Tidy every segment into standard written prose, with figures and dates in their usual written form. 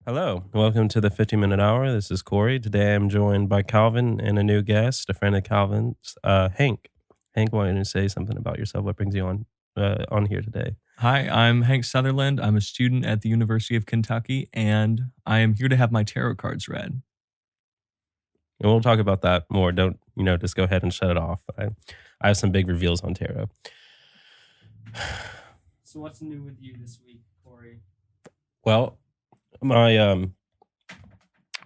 Hello, welcome to the 50-minute hour. This is Corey. Today I'm joined by Calvin and a new guest, a friend of Calvin's, Hank. Hank, why don't you say something about yourself? What brings you on here today? Hi, I'm Hank Sutherland. I'm a student at the University of Kentucky, and I am here to have my tarot cards read. And we'll talk about that more. Don't just go ahead and shut it off. I have some big reveals on tarot. So what's new with you this week, Corey? Well, my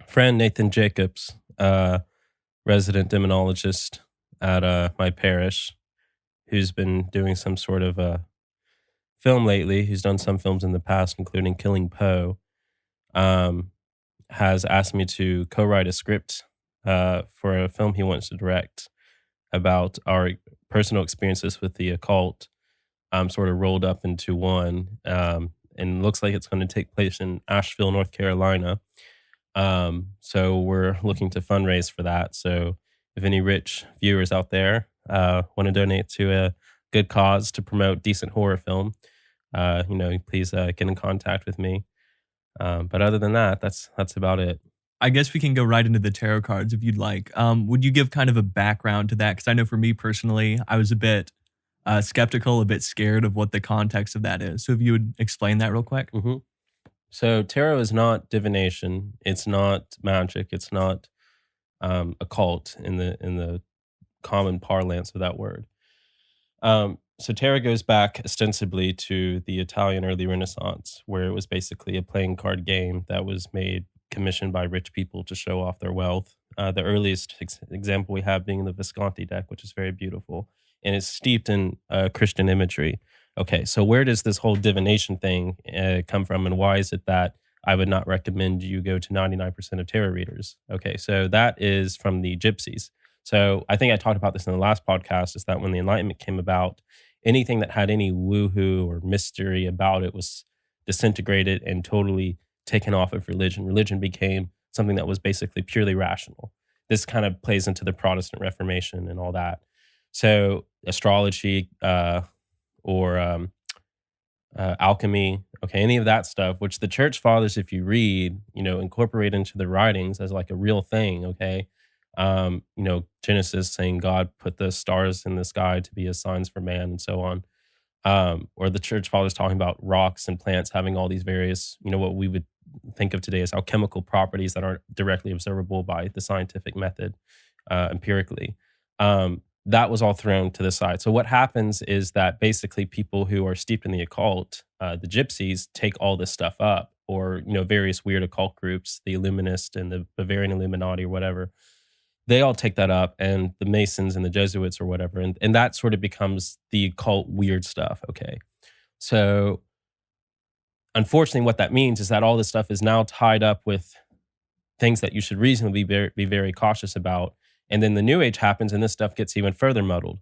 friend Nathan Jacobs, resident demonologist at my parish, who's been doing some sort of film lately, who's done some films in the past, including Killing Poe, has asked me to co-write a script for a film he wants to direct about our personal experiences with the occult, sort of rolled up into one. And looks like it's going to take place in Asheville, North Carolina. So we're looking to fundraise for that. So if any rich viewers out there want to donate to a good cause to promote decent horror film, please get in contact with me. But other than that, that's about it. I guess we can go right into the tarot cards if you'd like. Would you give kind of a background to that? Because I know for me personally, I was a bit skeptical, a bit scared of what the context of that is. So if you would explain that real quick. Mm-hmm. So tarot is not divination. It's not magic. It's not occult in the common parlance of that word. So tarot goes back ostensibly to the Italian early Renaissance, where it was basically a playing card game that was commissioned by rich people to show off their wealth. The earliest example we have being the Visconti deck, which is very beautiful and is steeped in Christian imagery. Okay, so where does this whole divination thing come from, and why is it that I would not recommend you go to 99% of tarot readers? Okay, so that is from the gypsies. So I think I talked about this in the last podcast, is that when the enlightenment came about, anything that had any woohoo or mystery about it was disintegrated and totally taken off of religion. Religion became something that was basically purely rational. This kind of plays into the Protestant Reformation and all that. So astrology or alchemy, okay, any of that stuff, which the church fathers, if you read, incorporate into their writings as like a real thing, okay? Genesis saying God put the stars in the sky to be as signs for man and so on. Or the church fathers talking about rocks and plants having all these various, what we would think of today as alchemical properties that aren't directly observable by the scientific method empirically. That was all thrown to the side. So what happens is that basically people who are steeped in the occult, the gypsies, take all this stuff up, or various weird occult groups, the Illuminists and the Bavarian Illuminati or whatever. They all take that up, and the Masons and the Jesuits or whatever, and that sort of becomes the occult weird stuff. Okay, so unfortunately, what that means is that all this stuff is now tied up with things that you should reasonably be very cautious about. And then the New Age happens, and this stuff gets even further muddled.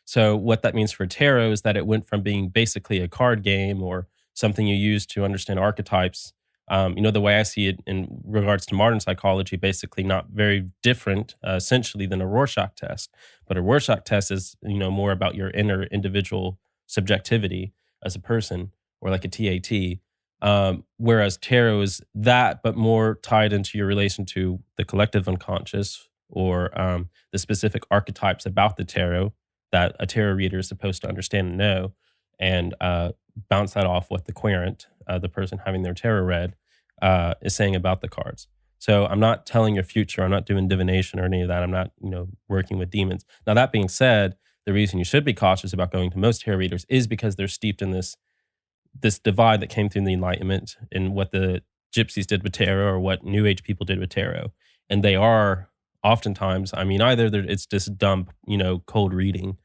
So what that means for tarot is that it went from being basically a card game or something you use to understand archetypes. The way I see it in regards to modern psychology, basically not very different, essentially, than a Rorschach test. But a Rorschach test is, more about your inner individual subjectivity as a person, or like a TAT. Whereas tarot is that, but more tied into your relation to the collective unconscious, or the specific archetypes about the tarot that a tarot reader is supposed to understand and know, and bounce that off what the querent, the person having their tarot read, is saying about the cards. So I'm not telling your future. I'm not doing divination or any of that. I'm not, working with demons. Now, that being said, the reason you should be cautious about going to most tarot readers is because they're steeped in this divide that came through the Enlightenment and what the gypsies did with tarot, or what New Age people did with tarot. And they are oftentimes, either it's just dumb, cold reading,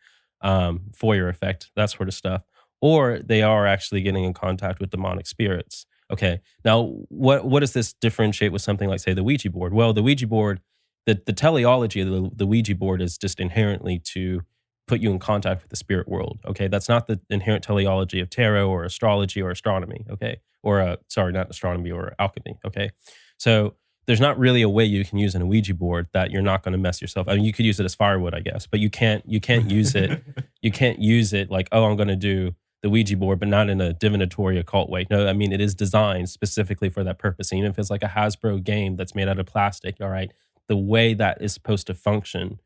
Fourier effect, that sort of stuff, or they are actually getting in contact with demonic spirits. Okay, now what does this differentiate with something like, say, the Ouija board? Well, the Ouija board, the teleology of the Ouija board is just inherently to put you in contact with the spirit world. Okay, that's not the inherent teleology of tarot or astrology or astronomy. Okay, or not astronomy, or alchemy. Okay, so there's not really a way you can use an Ouija board that you're not going to mess yourself. You could use it as firewood, I guess, but you can't use it. You can't use it like, oh, I'm going to do the Ouija board, but not in a divinatory occult way. No, I mean, it is designed specifically for that purpose. Even if it's like a Hasbro game that's made out of plastic, all right, the way that is supposed to function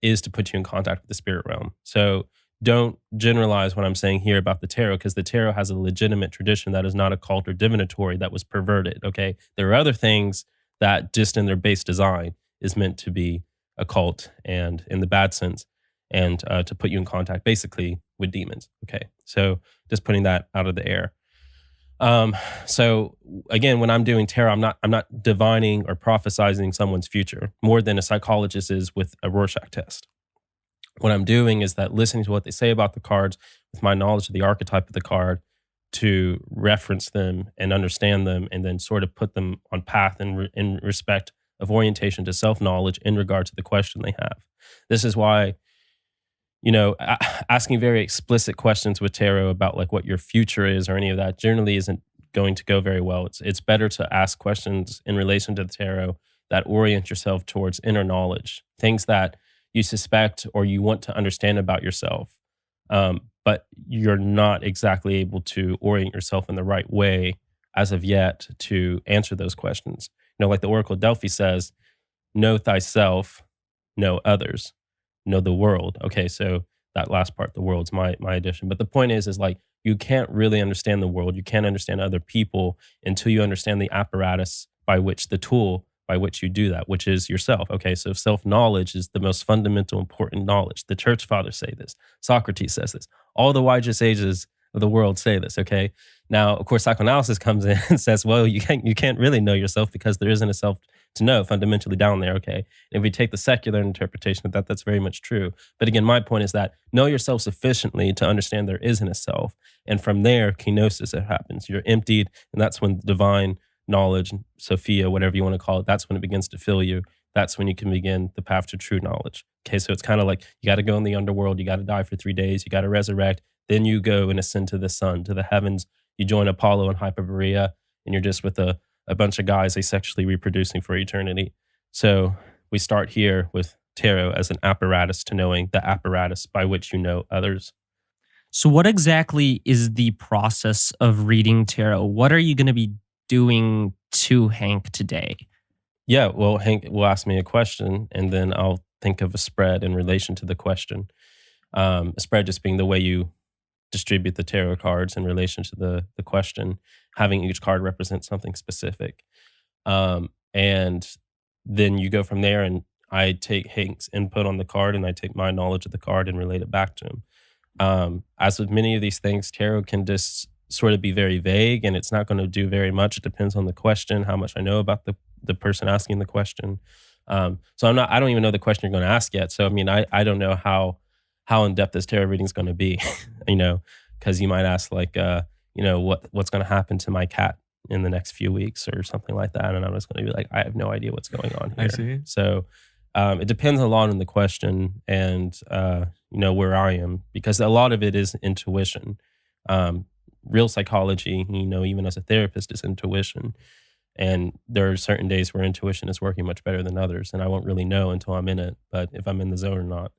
is to put you in contact with the spirit realm. So don't generalize what I'm saying here about the tarot, because the tarot has a legitimate tradition that is not occult or divinatory that was perverted. Okay. There are other things that just in their base design is meant to be occult and in the bad sense, and to put you in contact basically with demons. Okay. So just putting that out of the air. So again, when I'm doing tarot, I'm not divining or prophesizing someone's future more than a psychologist is with a Rorschach test. What I'm doing is that listening to what they say about the cards with my knowledge of the archetype of the card to reference them and understand them, and then sort of put them on path in respect of orientation to self-knowledge in regard to the question they have. This is why, asking very explicit questions with tarot about like what your future is or any of that generally isn't going to go very well. It's better to ask questions in relation to the tarot that orient yourself towards inner knowledge, things that you suspect or you want to understand about yourself, but you're not exactly able to orient yourself in the right way as of yet to answer those questions. Like the Oracle of Delphi says, know thyself, know others, know the world. Okay, so that last part, the world's my addition. But the point is like you can't really understand the world. You can't understand other people until you understand the apparatus by which the tool by which you do that, which is yourself. Okay, so self-knowledge is the most fundamental, important knowledge. The church fathers say this. Socrates says this. All the wisest sages of the world say this, okay? Now, of course, psychoanalysis comes in and says, well, you can't really know yourself because there isn't a self to know fundamentally down there, okay? And if we take the secular interpretation of that, that's very much true. But again, my point is that know yourself sufficiently to understand there isn't a self. And from there, kenosis happens. You're emptied, and that's when divine knowledge, Sophia, whatever you want to call it, that's when it begins to fill you. That's when you can begin the path to true knowledge. Okay, so it's kind of like you got to go in the underworld, you got to die for 3 days, you got to resurrect, then you go and ascend to the sun, to the heavens. You join Apollo and Hyperborea, and you're just with a bunch of guys asexually reproducing for eternity. So we start here with tarot as an apparatus to knowing the apparatus by which you know others. So what exactly is the process of reading tarot? What are you going to be doing to Hank today? Yeah, well, Hank will ask me a question, and then I'll think of a spread in relation to the question. A spread just being the way you distribute the tarot cards in relation to the question, having each card represent something specific. And then you go from there, and I take Hank's input on the card, and I take my knowledge of the card and relate it back to him. As with many of these things, tarot can just sort of be very vague, and it's not going to do very much. It depends on the question, how much I know about the person asking the question. So I don't even know the question you're going to ask yet. So I mean, I don't know how in depth this tarot reading is going to be, because you might ask like, what's going to happen to my cat in the next few weeks or something like that, and I'm just going to be like, I have no idea what's going on here. I see. So it depends a lot on the question and where I am, because a lot of it is intuition. Real psychology, even as a therapist, is intuition. And there are certain days where intuition is working much better than others, and I won't really know until I'm in it, but if I'm in the zone or not.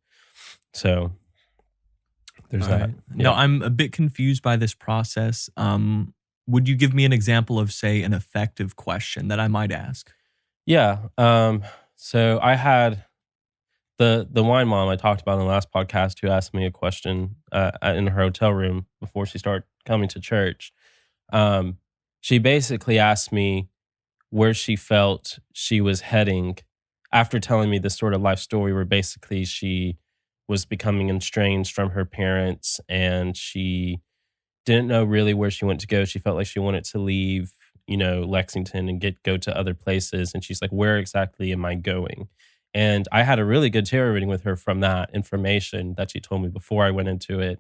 So there's All that. right. Yeah. No, I'm a bit confused by this process. Would you give me an example of, say, an effective question that I might ask? Yeah. So I had the wine mom I talked about in the last podcast who asked me a question in her hotel room before she started coming to church. She basically asked me where she felt she was heading after telling me this sort of life story where basically she was becoming estranged from her parents, and she didn't know really where she wanted to go. She felt like she wanted to leave, Lexington and go to other places. And she's like, where exactly am I going? And I had a really good tarot reading with her from that information that she told me before I went into it,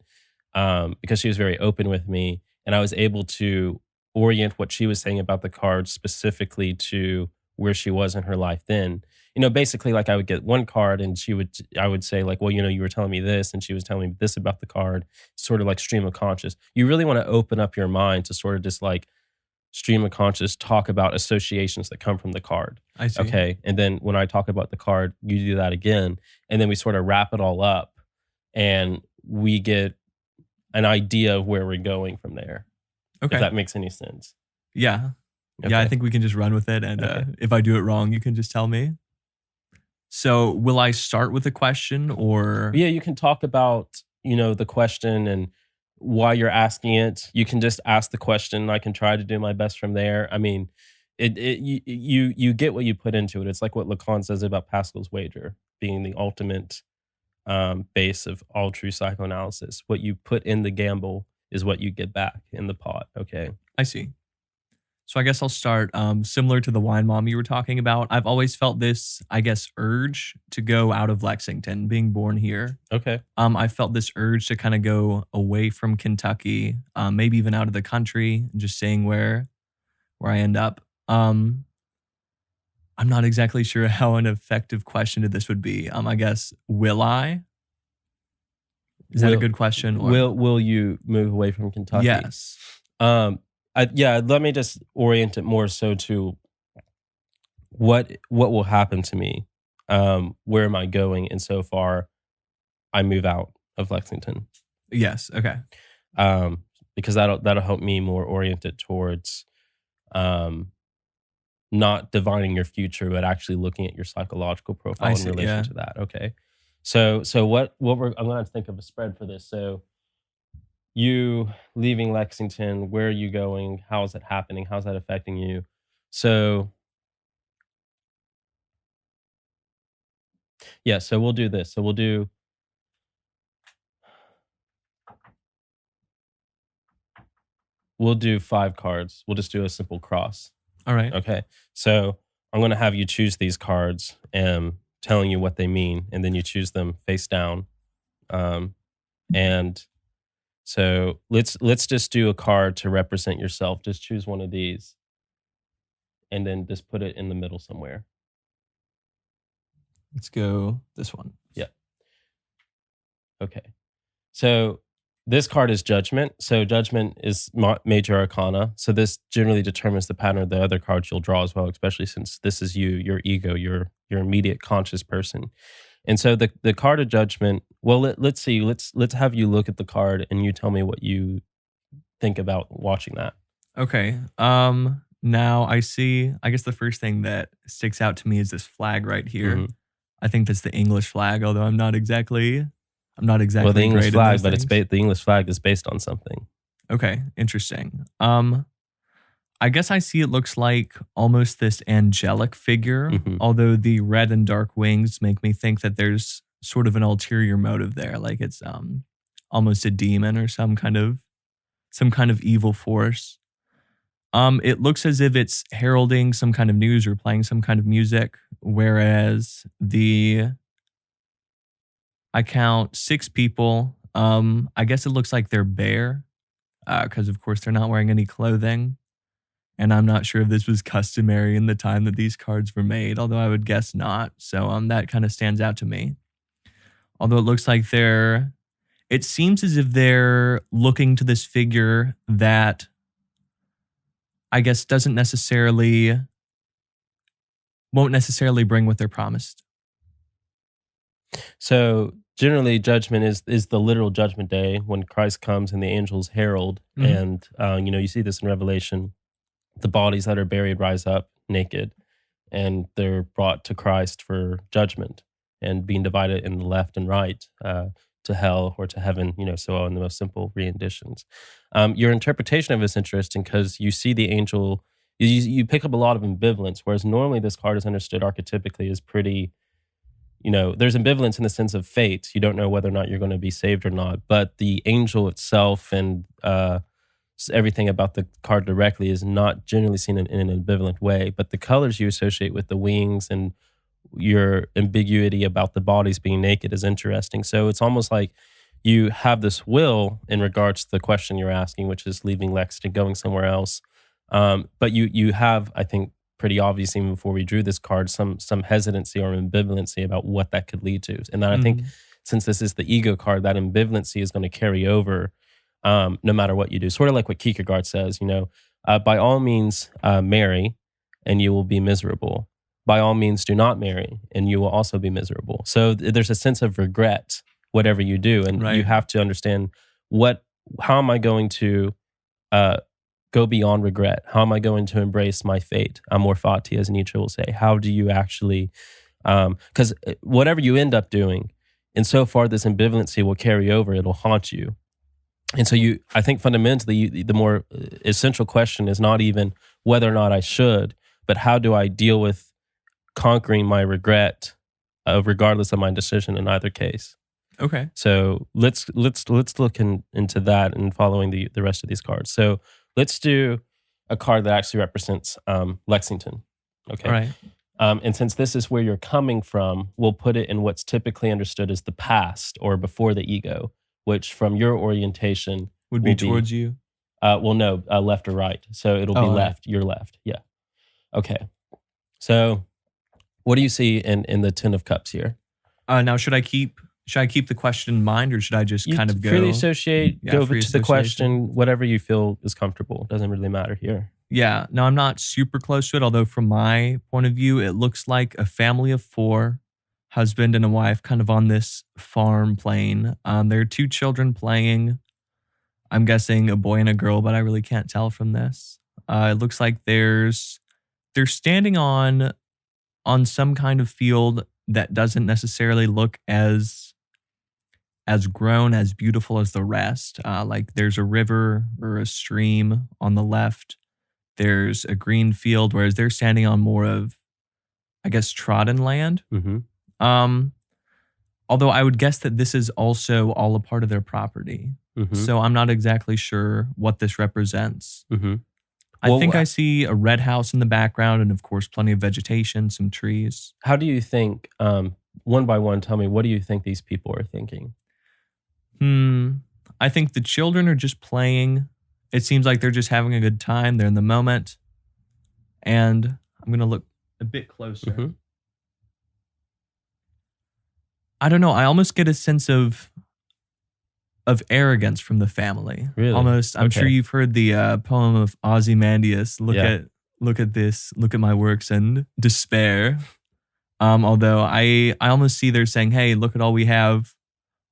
because she was very open with me. And I was able to orient what she was saying about the cards specifically to where she was in her life then. Basically, like I would get one card and I would say like, well, you were telling me this, and she was telling me this about the card, sort of like stream of conscious. You really want to open up your mind to sort of just like stream of conscious, talk about associations that come from the card. I see. Okay. And then when I talk about the card, you do that again. And then we sort of wrap it all up, and we get an idea of where we're going from there. Okay. If that makes any sense. Yeah. Okay. Yeah, I think we can just run with it. And Okay. if I do it wrong, you can just tell me. So will I start with a question or? Yeah, you can talk about, the question and why you're asking it. You can just ask the question. I can try to do my best from there. I mean, you get what you put into it. It's like what Lacan says about Pascal's wager being the ultimate base of all true psychoanalysis. What you put in the gamble is what you get back in the pot. Okay. I see. So I guess I'll start similar to the wine mom you were talking about. I've always felt this, I guess, urge to go out of Lexington, being born here. Okay. I felt this urge to kind of go away from Kentucky, maybe even out of the country, and just seeing where I end up. I'm not exactly sure how an effective question to this would be. I guess, will I? Is that a good question? Or? Will you move away from Kentucky? Yes. Let me just orient it more so to what will happen to me. Where am I going insofar I move out of Lexington? Yes. Okay. Because that'll help me more orient it towards not divining your future, but actually looking at your psychological profile in relation to that. Okay. So what I'm gonna think of a spread for this. So you leaving Lexington, where are you going? How is it happening? How's that affecting you? So yeah, so we'll do this. So we'll do We'll do 5 cards. We'll just do a simple cross. All right. Okay. So I'm going to have you choose these cards and telling you what they mean, and then you choose them face down. And so let's just do a card to represent yourself. Just choose one of these, and then just put it in the middle somewhere. Let's go this one. Yeah. Okay. So this card is Judgment. So Judgment is major arcana. So this generally determines the pattern of the other cards you'll draw as well, especially since this is you, your ego, your immediate conscious person. And so the card of Judgment, well, let's see. Let's have you look at the card and you tell me what you think about watching that. Okay. Now I see, I guess the first thing that sticks out to me is this flag right here. Mm-hmm. I think that's the English flag, although I'm not exactly well, the English flag, but the English flag is based on something. Okay, interesting. I guess I see it looks like almost this angelic figure, although the red and dark wings make me think that there's sort of an ulterior motive there, like it's almost a demon or some kind of evil force. It looks as if it's heralding some kind of news or playing some kind of music, whereas I count 6 people. I guess it looks like they're bare, because of course they're not wearing any clothing. And I'm not sure if this was customary in the time that these cards were made, although I would guess not. So that kind of stands out to me. Although it looks like it seems as if they're looking to this figure that I guess won't necessarily bring what they're promised. So generally, Judgment is the literal Judgment Day when Christ comes and the angels herald, and you see this in Revelation. The bodies that are buried rise up naked, and they're brought to Christ for judgment and being divided in the left and right to hell or to heaven. So in the most simple renditions. Your interpretation of it is interesting because you see the angel. You pick up a lot of ambivalence, whereas normally this card is understood archetypically as pretty. There's ambivalence in the sense of fate. You don't know whether or not you're going to be saved or not. But the angel itself and everything about the card directly is not generally seen in an ambivalent way. But the colors you associate with the wings and your ambiguity about the bodies being naked is interesting. So it's almost like you have this will in regards to the question you're asking, which is leaving Lexington, going somewhere else. But you have, I think, pretty obvious even before we drew this card, some hesitancy or ambivalency about what that could lead to. And then I think since this is the ego card, that ambivalency is going to carry over no matter what you do. Sort of like what Kierkegaard says, by all means marry and you will be miserable. By all means do not marry and you will also be miserable. So there's a sense of regret, whatever you do. And you have to understand what how am I going to go beyond regret? How am I going to embrace my fate? Amor fati, as Nietzsche will say. How do you actually, because whatever you end up doing, insofar this ambivalency will carry over, it'll haunt you. And so I think fundamentally, the more essential question is not even whether or not I should, but how do I deal with conquering my regret, regardless of my decision in either case. Okay. So let's look into that and following the rest of these cards. So let's do a card that actually represents Lexington. Okay. All right. And since this is where you're coming from, we'll put it in what's typically understood as the past or before the ego, which from your orientation Would be towards you. Well, no, left or right. So it'll be left. Right. Your left. Yeah. Okay. So what do you see in the Ten of Cups here? Now, should I keep the question in mind, or should I just kind of go freely associate? Go to the question, whatever you feel is comfortable. Doesn't really matter here. Yeah. No, I'm not super close to it. Although from my point of view, it looks like a family of 4, husband and a wife, kind of on this farm plane. There are 2 children playing. I'm guessing a boy and a girl, but I really can't tell from this. It looks like they're standing on some kind of field that doesn't necessarily look as grown, as beautiful as the rest. Like there's a river or a stream on the left. There's a green field, whereas they're standing on more of, I guess, trodden land. Mm-hmm. Although I would guess that this is also all a part of their property. Mm-hmm. So I'm not exactly sure what this represents. Mm-hmm. I think I see a red house in the background and, of course, plenty of vegetation, some trees. How do you think, one by one, tell me, what do you think these people are thinking? I think the children are just playing. It seems like they're just having a good time. They're in the moment. And I'm going to look a bit closer. Mm-hmm. I don't know. I almost get a sense of arrogance from the family. Really? Almost. I'm sure you've heard the poem of Ozymandias. Look at this. Look at my works and despair. Although I almost see they're saying, hey, look at all we have.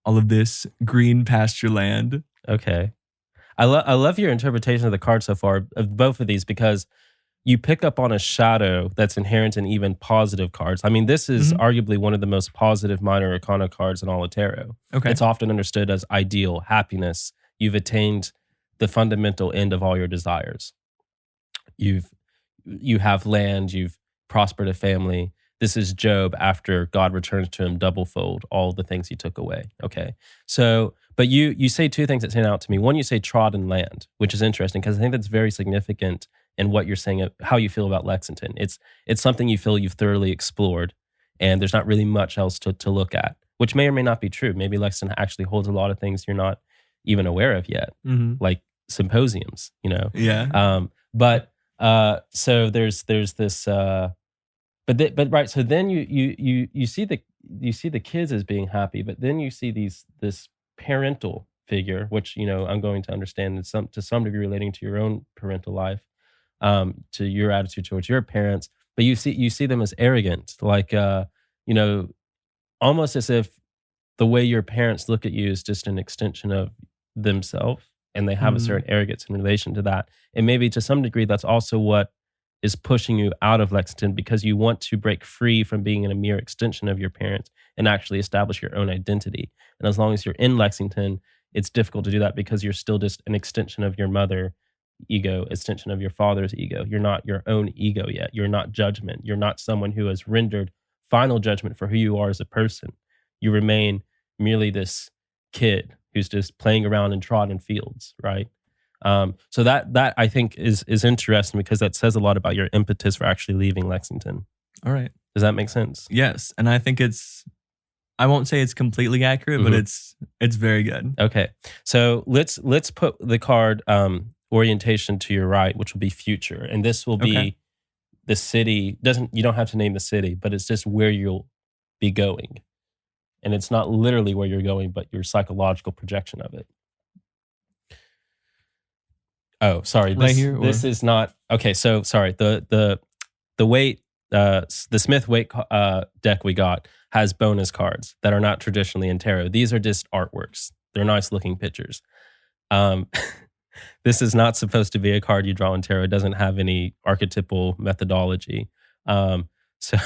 All of this green pasture land. Okay. I love your interpretation of the card so far, of both of these, because you pick up on a shadow that's inherent in even positive cards. I mean, this is arguably one of the most positive minor arcana cards in all of tarot. Okay. It's often understood as ideal, happiness. You've attained the fundamental end of all your desires. You have land, you've prospered a family. This is Job after God returns to him doublefold all the things he took away. Okay. So, but you say 2 things that stand out to me. One, you say trodden land, which is interesting because I think that's very significant in what you're saying, how you feel about Lexington. It's something you feel you've thoroughly explored, and there's not really much else to look at, which may or may not be true. Maybe Lexington actually holds a lot of things you're not even aware of yet, like symposiums, Yeah. So there's this. But right. So then you see the kids as being happy, but then you see this parental figure, which I'm going to understand to some degree relating to your own parental life, to your attitude towards your parents. But you see them as arrogant, like almost as if the way your parents look at you is just an extension of themselves, and they have a certain arrogance in relation to that. And maybe to some degree, that's also what is pushing you out of Lexington, because you want to break free from being in a mere extension of your parents and actually establish your own identity. And as long as you're in Lexington, it's difficult to do that because you're still just an extension of your mother ego, extension of your father's ego. You're not your own ego yet. You're not judgment. You're not someone who has rendered final judgment for who you are as a person. You remain merely this kid who's just playing around in trodden fields, right? So that I think is interesting, because that says a lot about your impetus for actually leaving Lexington. All right. Does that make sense? Yes. And I think I won't say it's completely accurate, but it's very good. Okay. So let's put the card orientation to your right, which will be future. And this will be the city. You don't have to name the city, but it's just where you'll be going. And it's not literally where you're going, but your psychological projection of it. Oh, sorry. This is not okay. So sorry. The weight the Smith weight deck we got has bonus cards that are not traditionally in tarot. These are just artworks. They're nice looking pictures. Um, this is not supposed to be a card you draw in tarot. It doesn't have any archetypal methodology. So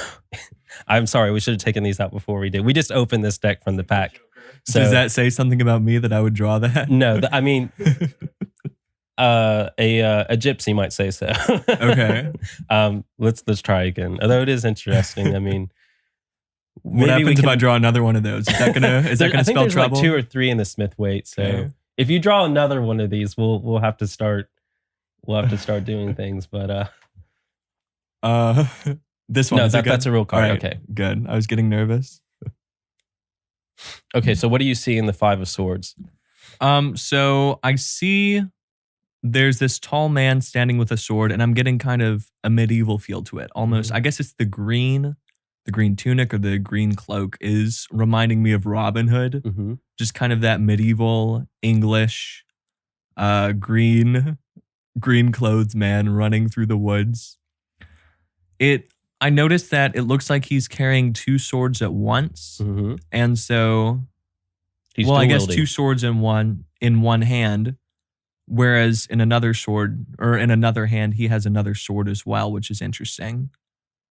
I'm sorry, we should have taken these out before we did. We just opened this deck from the pack. So, Does that say something about me that I would draw that? No, I mean, a gypsy might say so. Okay. Let's try again. Although it is interesting. I mean, what happens if I draw another one of those? Is that gonna I think spell there's trouble? like 2 or 3 in the Smith weight. So Okay. if you draw another one of these, we'll have to start doing things. But this one. No, that's a real card. Right, okay, good. I was getting nervous. Okay, so what do you see in the 5 of Swords? So I see there's this tall man standing with a sword, and I'm getting kind of a medieval feel to it. Almost, I guess it's the green tunic or the green cloak is reminding me of Robin Hood. Mm-hmm. Just kind of that medieval English, green clothes man running through the woods. I noticed that it looks like he's carrying 2 swords at once. Mm-hmm. And so, He's I guess dual-wielding. 2 swords in one hand, whereas in another hand, he has another sword as well, which is interesting.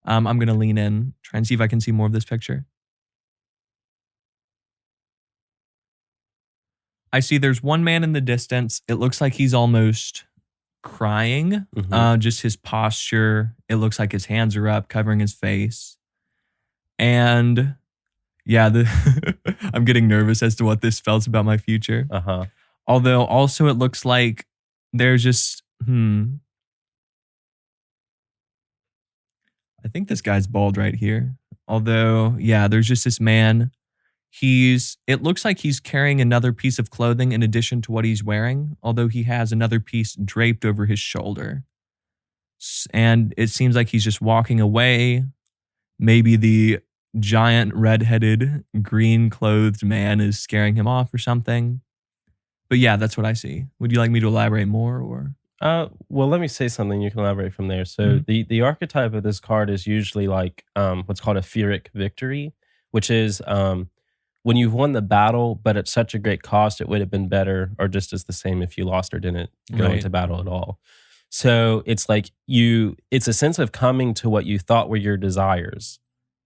I'm going to lean in, try and see if I can see more of this picture. I see there's one man in the distance. It looks like he's almost crying. Mm-hmm. Just his posture. It looks like his hands are up, covering his face. And yeah, I'm getting nervous as to what this spells about my future. Uh-huh. Although also it looks like there's just, I think this guy's bald right here. Although, yeah, there's just this man. It looks like he's carrying another piece of clothing in addition to what he's wearing, although he has another piece draped over his shoulder. And it seems like he's just walking away. Maybe the giant red-headed green-clothed man is scaring him off or something. But yeah, that's what I see. Would you like me to elaborate more or? Well, let me say something. You can elaborate from there. So the archetype of this card is usually like what's called a Furic Victory, which is when you've won the battle, but at such a great cost, it would have been better or just as the same if you lost or didn't go into battle at all. So it's like it's a sense of coming to what you thought were your desires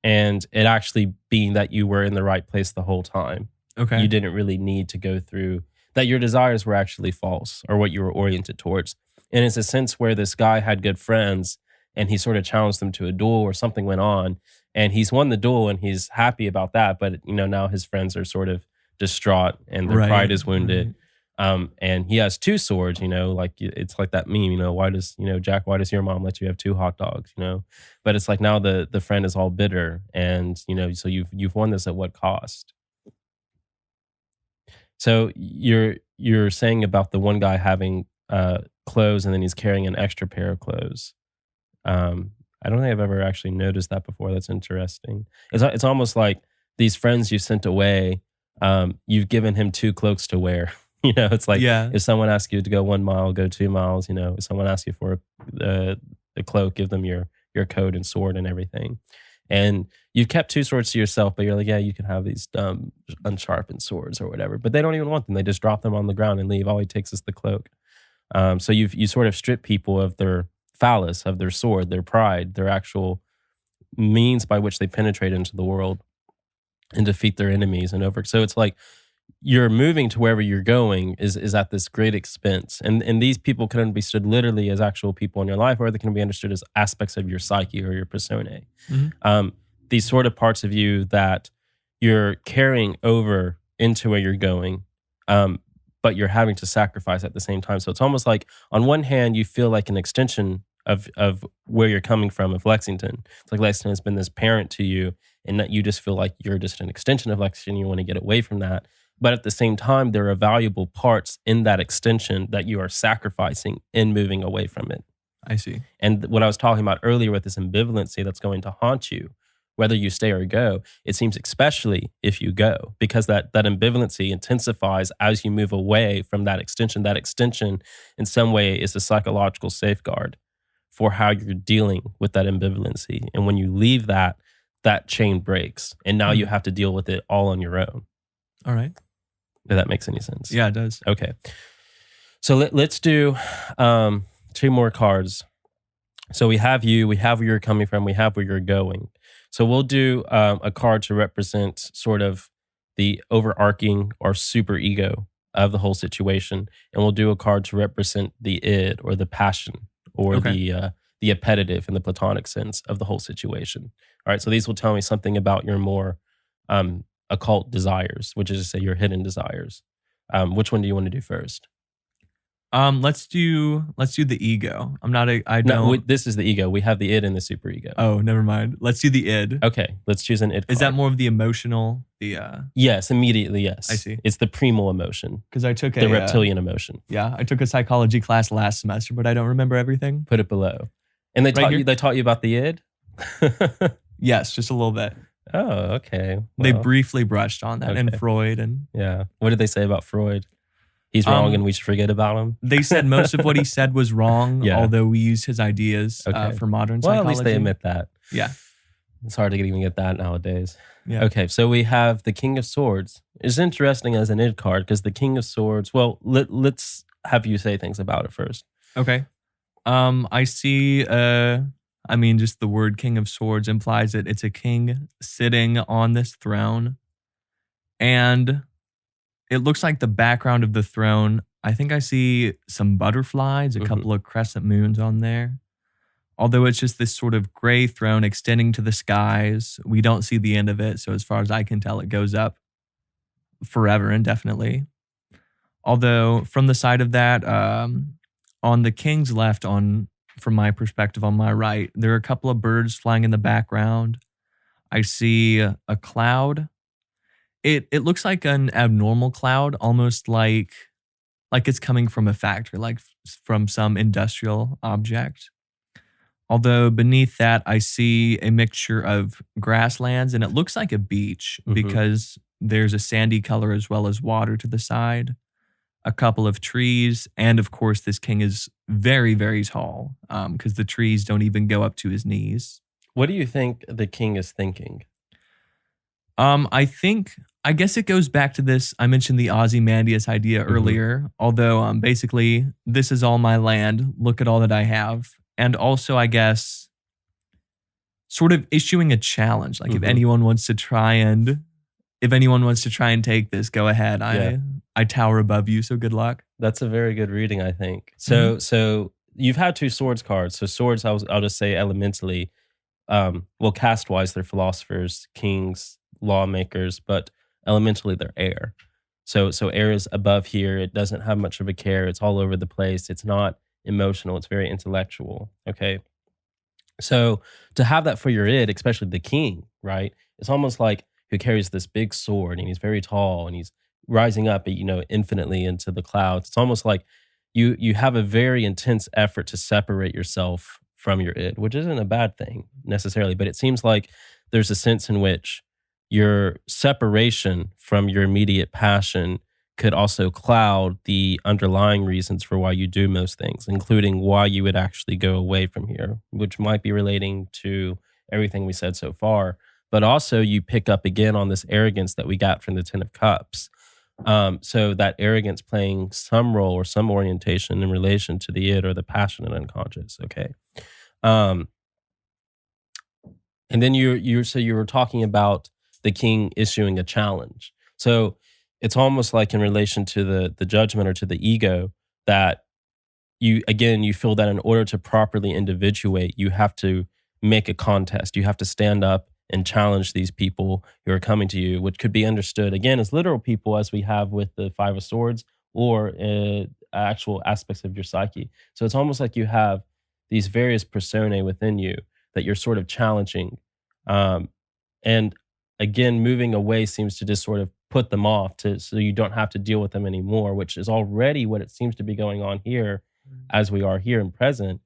and it actually being that you were in the right place the whole time. Okay. You didn't really need to go through that. Your desires were actually false or what you were oriented towards. And it's a sense where this guy had good friends and he sort of challenged them to a duel or something went on. And he's won the duel and he's happy about that. But, now his friends are sort of distraught and their pride is wounded. Right. And he has 2 swords, like it's like that meme, why does, Jack, why does your mom let you have 2 hot dogs, But it's like now the friend is all bitter and, so you've won this at what cost? So you're saying about the one guy having clothes and then he's carrying an extra pair of clothes. I don't think I've ever actually noticed that before. That's interesting. It's almost like these friends you sent away, you've given him 2 cloaks to wear. It's like if someone asks you to go 1 mile, go 2 miles. If someone asks you for a cloak, give them your coat and sword and everything. And you've kept 2 swords to yourself, but you're like, yeah, you can have these dumb, unsharpened swords or whatever. But they don't even want them. They just drop them on the ground and leave. All he takes is the cloak. So you sort of strip people of their phallus, of their sword, their pride, their actual means by which they penetrate into the world and defeat their enemies and over. So it's like you're moving to wherever you're going is at this great expense. And these people can be understood literally as actual people in your life, or they can be understood as aspects of your psyche or your personae. Mm-hmm. These sort of parts of you that you're carrying over into where you're going, but you're having to sacrifice at the same time. So it's almost like on one hand, you feel like an extension of where you're coming from, of Lexington. It's like Lexington has been this parent to you and that you just feel like you're just an extension of Lexington. You want to get away from that. But at the same time, there are valuable parts in that extension that you are sacrificing in moving away from it. I see. And what I was talking about earlier with this ambivalency that's going to haunt you, whether you stay or go, it seems especially if you go, because that ambivalency intensifies as you move away from that extension. That extension in some way is a psychological safeguard for how you're dealing with that ambivalency. And when you leave that chain breaks and now you have to deal with it all on your own. All right. If that makes any sense. Yeah, it does. Okay. So let's do 2 more cards. So we have you, we have where you're coming from, we have where you're going. So we'll do a card to represent sort of the overarching or super ego of the whole situation, and we'll do a card to represent the id or the passion or Okay. the appetitive in the platonic sense of the whole situation. All right, so these will tell me something about your more occult desires, which is to say your hidden desires. Which one do you want to do first? Let's do the ego. I No, don't. this is the ego. We have the id and the super ego. Oh, never mind. Let's do the id. Okay, let's choose an id card. Is that more of the emotional? Yes, immediately, yes. I see. It's the primal emotion, Because I took the reptilian emotion. Yeah, I took a psychology class last semester, but I don't remember everything. Put it below. And they taught you about the id? Yes, just a little bit. Oh, okay. They Well, briefly brushed on that and okay. Freud, and yeah. What did they say about Freud? He's wrong and we should forget about him? they said most of what he said was wrong, Yeah. although we use his ideas Okay. for modern Well, psychology. at least they admit that. Yeah. It's hard to even get that nowadays. Yeah. Okay, so we have the King of Swords. It's interesting as an id card because the King of Swords, well, let's have you say things about it first. Okay. I see just the word King of Swords implies that it's a king sitting on this throne. And it looks like the background of the throne, I think I see some butterflies, a couple of crescent moons on there. Although it's just this sort of gray throne extending to the skies. We don't see the end of it. So as far as I can tell, it goes up forever indefinitely. Although from the side of that, on the king's left, from my perspective on my right, there are a couple of birds flying in the background. I see a cloud. It looks like an abnormal cloud, almost like it's coming from a factory, like from some industrial object. Although beneath that, I see a mixture of grasslands, and it looks like a beach because there's a sandy color as well as water to the side, a couple of trees, and of course, this king is very, very tall because the trees don't even go up to his knees. What do you think the king is thinking? I guess it goes back to this. I mentioned the Ozymandias idea earlier, although basically, this is all my land. Look at all that I have. And also, I guess, sort of issuing a challenge. Like if anyone wants to try and take this, go ahead. I tower above you, so good luck. That's a very good reading, I think. So you've had 2 swords cards. So swords, I'll just say elementally, cast wise, they're philosophers, kings, lawmakers, but elementally they're air. So air is above here. It doesn't have much of a care. It's all over the place. It's not emotional. It's very intellectual. Okay. So to have that for your id, especially the king, right? It's almost like who carries this big sword and he's very tall and he's rising up, infinitely into the clouds. It's almost like you have a very intense effort to separate yourself from your id, which isn't a bad thing necessarily, but it seems like there's a sense in which your separation from your immediate passion could also cloud the underlying reasons for why you do most things, including why you would actually go away from here, which might be relating to everything we said so far. But also you pick up again on this arrogance that we got from the Ten of Cups. So that arrogance playing some role or some orientation in relation to the id or the passionate unconscious. Okay. And then you were talking about the king issuing a challenge. So it's almost like in relation to the judgment or to the ego that you feel that in order to properly individuate, you have to make a contest. You have to stand up and challenge these people who are coming to you, which could be understood again as literal people, as we have with the Five of Swords, or actual aspects of your psyche. So it's almost like you have these various personae within you that you're sort of challenging. And again, moving away seems to just sort of put them off so you don't have to deal with them anymore, which is already what it seems to be going on here as we are here and present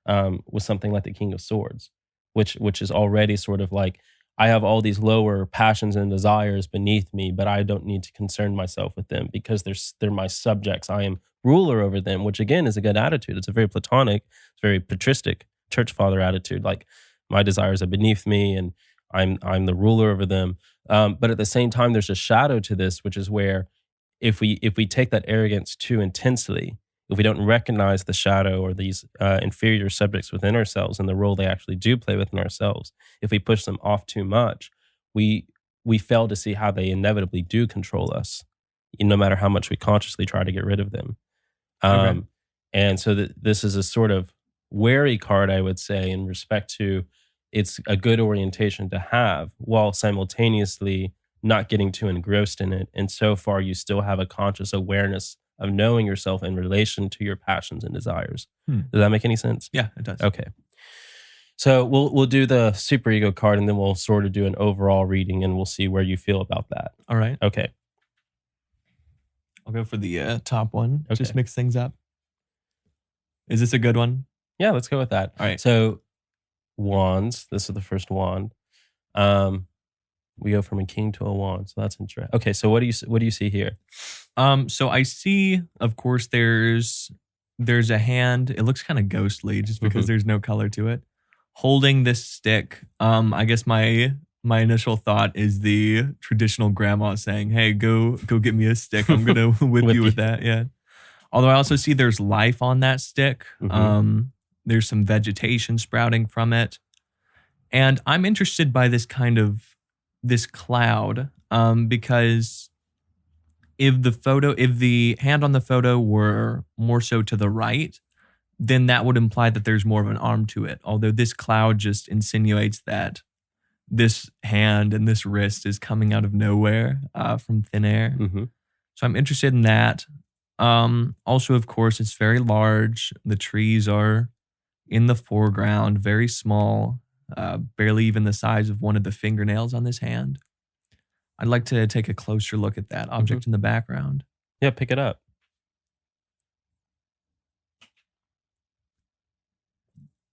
with something like the King of Swords, which is already sort of like, I have all these lower passions and desires beneath me, but I don't need to concern myself with them because they're my subjects. I am ruler over them, which again is a good attitude. It's a very platonic, it's very patristic church father attitude. Like my desires are beneath me and I'm the ruler over them. But at the same time, there's a shadow to this, which is where if we take that arrogance too intensely, if we don't recognize the shadow or these inferior subjects within ourselves and the role they actually do play within ourselves, if we push them off too much, we fail to see how they inevitably do control us, no matter how much we consciously try to get rid of them. Okay. And so this is a sort of wary card, I would say, in respect to it's a good orientation to have while simultaneously not getting too engrossed in it. And so far, you still have a conscious awareness of knowing yourself in relation to your passions and desires. Hmm. Does that make any sense? Yeah, it does. Okay. So we'll do the superego card and then we'll sort of do an overall reading and we'll see where you feel about that. All right. Okay. I'll go for the top one. Okay. Just mix things up. Is this a good one? Yeah, let's go with that. All right. So wands. This is the first wand. We go from a king to a wand, so that's interesting. Okay, so what do you see here? So I see, of course, there's a hand. It looks kind of ghostly just because there's no color to it, holding this stick. I guess my initial thought is the traditional grandma saying, "Hey, go get me a stick. I'm gonna whip you with that." Yeah. Although I also see there's life on that stick. There's some vegetation sprouting from it, and I'm interested by this cloud, because if the hand on the photo were more so to the right, then that would imply that there's more of an arm to it. Although this cloud just insinuates that this hand and this wrist is coming out of nowhere, from thin air. So I'm interested in that. Also, of course, it's very large. The trees are in the foreground, very small. Barely even the size of one of the fingernails on this hand. I'd like to take a closer look at that object in the background. Yeah, pick it up.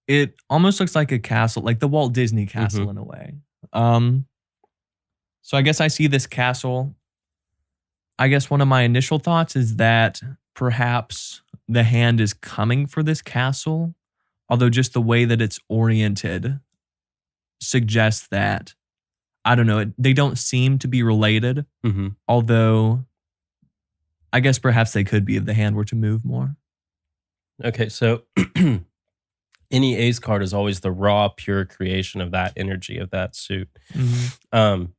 It almost looks like a castle, like the Walt Disney castle in a way. So I guess I see this castle. I guess one of my initial thoughts is that perhaps the hand is coming for this castle, although just the way that it's oriented suggests that, I don't know, they don't seem to be related. Although I guess perhaps they could be if the hand were to move more. Okay, so any ace card is always the raw, pure creation of that energy, of that suit. And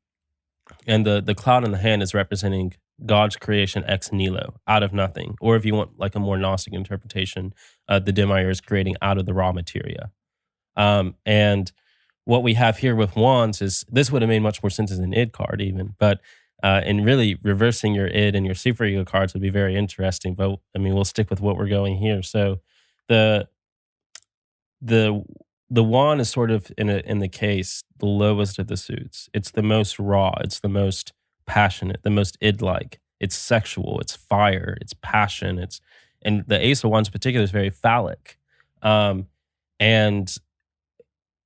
the cloud in the hand is representing God's creation ex nihilo, out of nothing. Or if you want like a more Gnostic interpretation, the demiurge is creating out of the raw materia. And what we have here with wands is, this would have made much more sense as an id card even, but and really reversing your id and your superego cards would be very interesting. But I mean, we'll stick with what we're going here. So the wand is sort of in the case the lowest of the suits. It's the most raw. It's the most passionate, the most id-like. It's sexual. It's fire. It's passion. And the ace of wands in particular is very phallic. And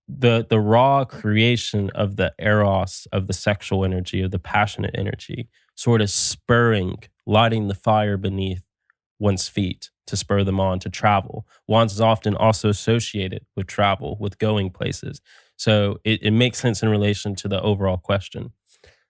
the raw creation of the eros, of the sexual energy, of the passionate energy, sort of spurring, lighting the fire beneath one's feet to spur them on to travel. Wands is often also associated with travel, with going places. So it makes sense in relation to the overall question.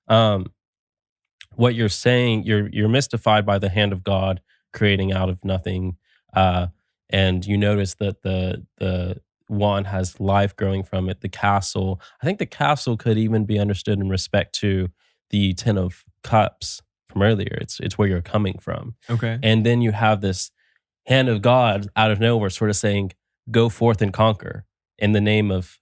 What you're saying, you're mystified by the hand of God creating out of nothing, and you notice that the wand has life growing from it. The castle, I think the castle could even be understood in respect to the Ten of Cups from earlier. It's where you're coming from. Okay. And then you have this hand of God out of nowhere sort of saying, go forth and conquer in the name of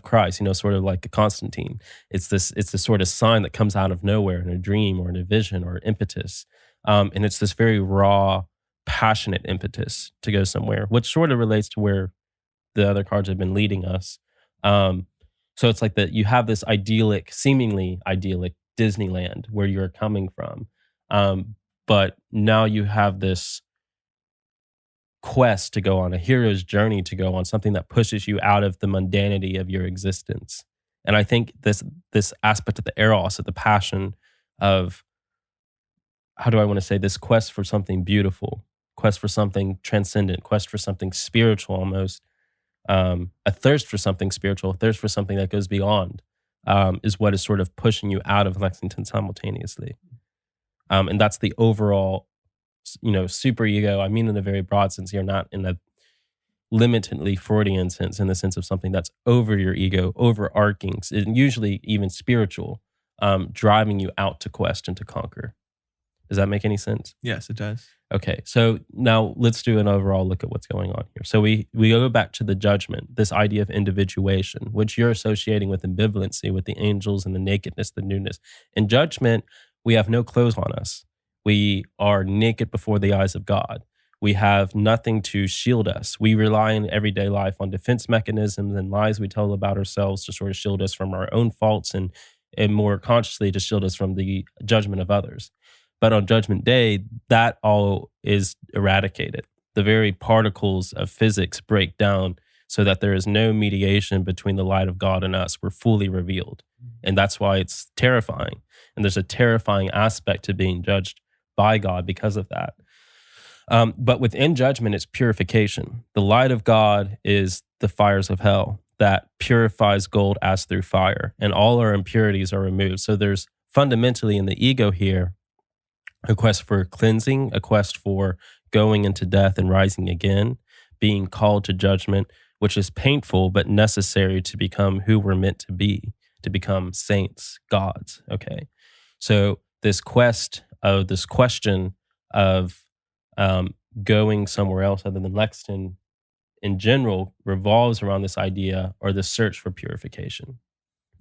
Christ, sort of like a Constantine. It's this sort of sign that comes out of nowhere in a dream or in a vision or impetus. And it's this very raw, passionate impetus to go somewhere, which sort of relates to where the other cards have been leading us. So it's like that you have this seemingly idyllic Disneyland where you're coming from. But now you have this quest to go on, a hero's journey to go on, something that pushes you out of the mundanity of your existence. And I think this aspect of the eros, of the passion of, how do I want to say, this quest for something beautiful, quest for something transcendent, quest for something spiritual almost, a thirst for something spiritual, a thirst for something that goes beyond, is what is sort of pushing you out of Lexington simultaneously. And that's the overall super ego, I mean in a very broad sense here, not in a limitedly Freudian sense, in the sense of something that's over your ego, overarching, and usually even spiritual, driving you out to quest and to conquer. Does that make any sense? Yes, it does. Okay, so now let's do an overall look at what's going on here. So we go back to the judgment, this idea of individuation, which you're associating with ambivalency, with the angels and the nakedness, the newness. In judgment, we have no clothes on us. We are naked before the eyes of God. We have nothing to shield us. We rely in everyday life on defense mechanisms and lies we tell about ourselves to sort of shield us from our own faults and more consciously to shield us from the judgment of others. But on Judgment Day, that all is eradicated. The very particles of physics break down so that there is no mediation between the light of God and us. We're fully revealed. And that's why it's terrifying. And there's a terrifying aspect to being judged by God because of that. But within judgment, it's purification. The light of God is the fires of hell that purifies gold as through fire. And all our impurities are removed. So there's fundamentally in the ego here, a quest for cleansing, a quest for going into death and rising again, being called to judgment, which is painful but necessary to become who we're meant to be, to become saints, gods. Okay. So this question of going somewhere else other than Lexington in general revolves around this idea or the search for purification,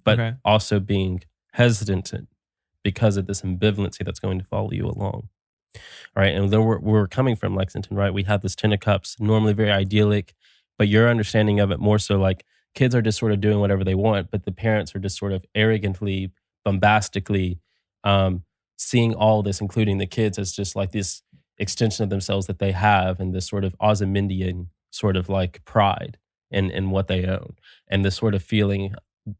but also being hesitant because of this ambivalency that's going to follow you along. All right. And then we're coming from Lexington, right? We have this Ten of Cups, normally very idyllic, but your understanding of it more so like kids are just sort of doing whatever they want, but the parents are just sort of arrogantly, bombastically seeing all this, including the kids, as just like this extension of themselves that they have, and this sort of Ozymandian sort of like pride in what they own. And this sort of feeling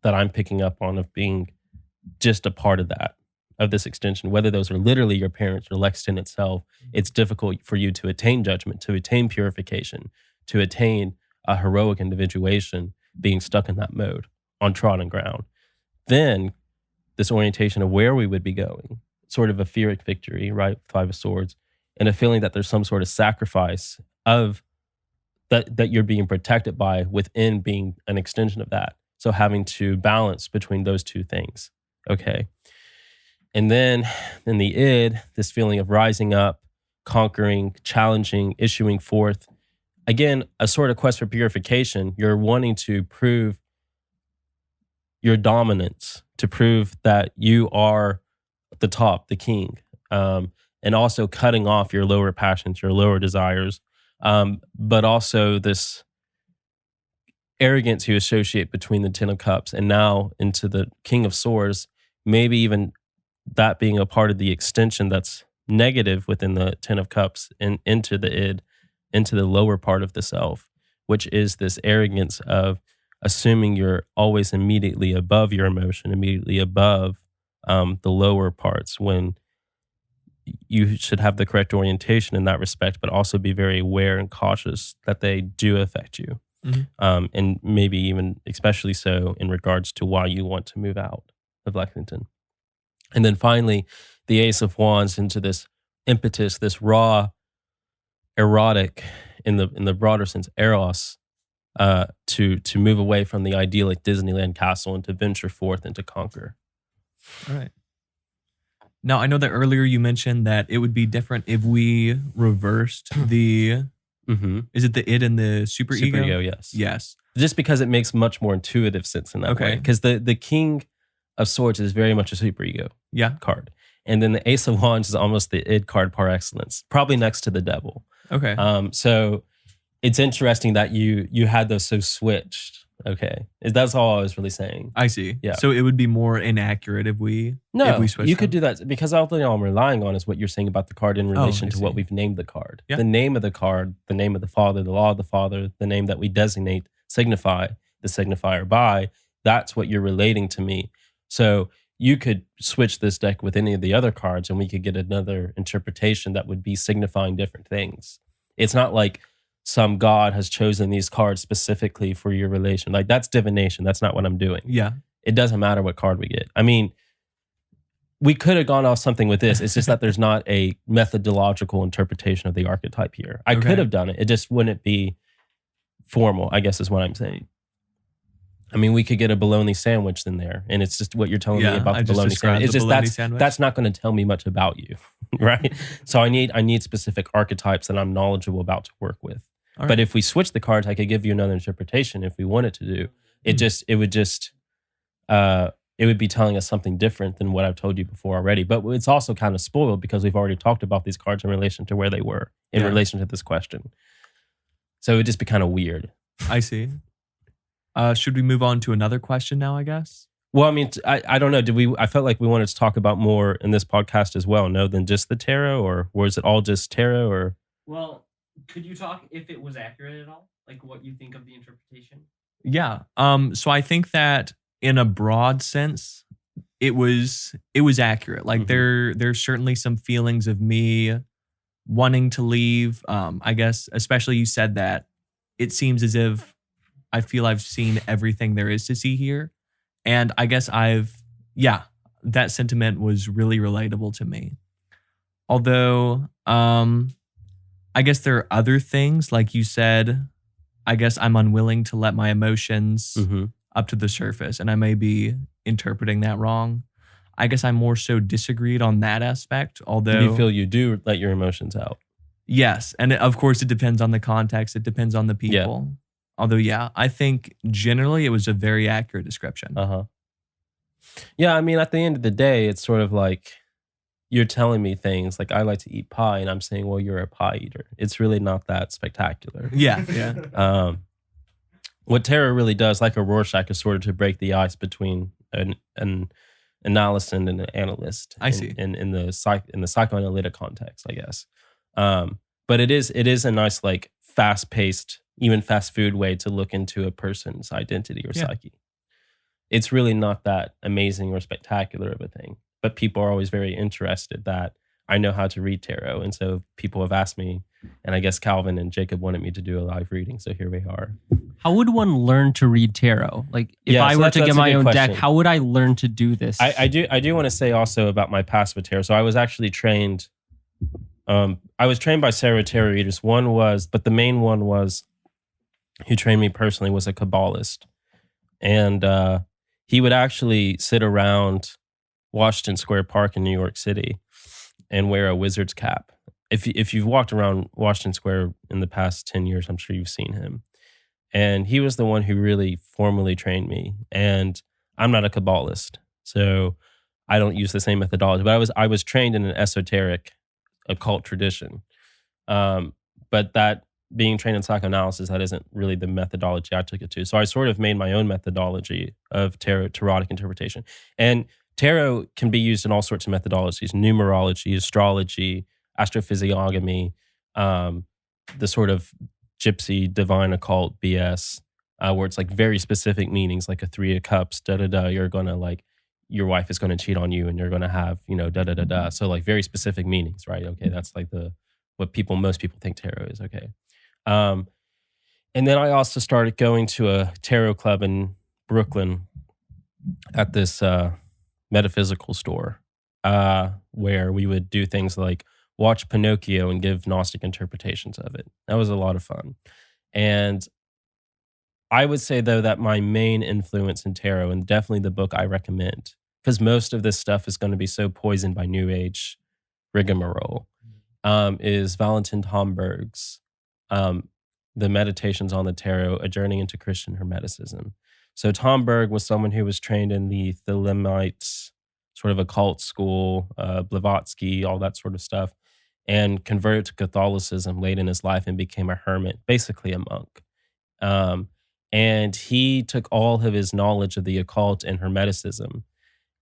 that I'm picking up on of being just a part of that, of this extension, whether those are literally your parents or Lexington itself. It's difficult for you to attain judgment, to attain purification, to attain a heroic individuation, being stuck in that mode on trodden ground. Then this orientation of where we would be going, sort of a Furic victory, right? Five of Swords, and a feeling that there's some sort of sacrifice of that you're being protected by within being an extension of that. So having to balance between those two things. Okay. And then in the id, this feeling of rising up, conquering, challenging, issuing forth. Again, a sort of quest for purification. You're wanting to prove your dominance, to prove that you are the top, the king, and also cutting off your lower passions, your lower desires, but also this arrogance you associate between the Ten of Cups and now into the King of Swords, maybe even that being a part of the extension that's negative within the Ten of Cups and into the id, into the lower part of the self, which is this arrogance of assuming you're always immediately above your emotion, immediately above the lower parts, when you should have the correct orientation in that respect, but also be very aware and cautious that they do affect you. Mm-hmm. And maybe even especially so in regards to why you want to move out of Lexington. And then finally, the Ace of Wands into this impetus, this raw, erotic, in the broader sense, eros, to move away from the idyllic Disneyland castle and to venture forth and to conquer. All right. Now, I know that earlier you mentioned that it would be different if we reversed the... Mm-hmm. Is it the id and the super ego? Yes. Yes. Just because it makes much more intuitive sense in that way. Because the King of Swords is very much a super ego card. And then the Ace of Wands is almost the id card par excellence, probably next to the Devil. Okay. So it's interesting that you had those so switched. Okay. That's all I was really saying. I see. Yeah. So it would be more inaccurate if we switched you could do that, because all I'm relying on is what you're saying about the card in relation to what we've named the card. Yeah. The name of the card, the name of the Father, the law of the Father, the name that we signify the signifier by, that's what you're relating to me. So you could switch this deck with any of the other cards and we could get another interpretation that would be signifying different things. It's not like some god has chosen these cards specifically for your relation. Like, that's divination. That's not what I'm doing. Yeah. It doesn't matter what card we get. I mean, we could have gone off something with this. It's just that there's not a methodological interpretation of the archetype here. I Okay. could have done it. It just wouldn't be formal, I guess is what I'm saying. I mean, we could get a bologna sandwich in there, and it's just what you're telling me about I the just bologna described sandwich. It's the just bologna sandwich. that's not going to tell me much about you, right? So I need specific archetypes that I'm knowledgeable about to work with. All right. But if we switch the cards, I could give you another interpretation if we wanted to do. It would be telling us something different than what I've told you before already. But it's also kind of spoiled because we've already talked about these cards in relation to where they were in relation to this question. So it would just be kind of weird. I see. Should we move on to another question now, I guess? Well, I mean, I don't know. I felt like we wanted to talk about more in this podcast as well, no, than just the tarot, or was it all just tarot? Or Well, could you talk if it was accurate at all? Like what you think of the interpretation? Yeah. So I think that in a broad sense, it was accurate. Like there's certainly some feelings of me wanting to leave. I guess especially you said that it seems as if I feel I've seen everything there is to see here. And I guess that sentiment was really relatable to me. Although, I guess there are other things, like you said, I guess I'm unwilling to let my emotions up to the surface, and I may be interpreting that wrong. I guess I more so disagreed on that aspect, although... Do you feel you do let your emotions out? Yes, and of course it depends on the context, it depends on the people. Although, I think generally it was a very accurate description. Yeah, I mean, at the end of the day, it's sort of like you're telling me things like I like to eat pie, and I'm saying, well, you're a pie eater. It's really not that spectacular. Yeah. What tarot really does, like a Rorschach, is sort of to break the ice between an analyst and an analyst. I see. In the psychoanalytic context, I guess. But it is a nice, like, fast-paced, even fast food way to look into a person's identity or psyche. It's really not that amazing or spectacular of a thing. But people are always very interested that I know how to read tarot. And so people have asked me, and I guess Calvin and Jacob wanted me to do a live reading. So here we are. How would one learn to read tarot? Like if I were to get my own deck, how would I learn to do this? I do want to say also about my past with tarot. So I was actually trained, I was trained by several tarot readers. But the main one was, who trained me personally, was a Kabbalist. And he would actually sit around Washington Square Park in New York City and wear a wizard's cap. If you've walked around Washington Square in the past 10 years, I'm sure you've seen him. And he was the one who really formally trained me. And I'm not a Kabbalist, so I don't use the same methodology. But I was trained in an esoteric occult tradition. But that being trained in psychoanalysis, that isn't really the methodology I took it to. So I sort of made my own methodology of tarotic interpretation. And tarot can be used in all sorts of methodologies: numerology, astrology, astrophysiognomy, the sort of gypsy divine occult BS, where it's like very specific meanings, like a 3 of cups, you're gonna, like, your wife is gonna cheat on you and you're gonna have, So like very specific meanings, right? Okay, that's like what most people think tarot is, okay. And then I also started going to a tarot club in Brooklyn at this metaphysical store, where we would do things like watch Pinocchio and give Gnostic interpretations of it. That was a lot of fun. And I would say, though, that my main influence in tarot, and definitely the book I recommend, because most of this stuff is going to be so poisoned by New Age rigmarole, is Valentin Tomberg's The Meditations on the Tarot, A Journey into Christian Hermeticism. So Tomberg was someone who was trained in the Thelemites sort of occult school, Blavatsky, all that sort of stuff, and converted to Catholicism late in his life and became a hermit, basically a monk. And he took all of his knowledge of the occult and Hermeticism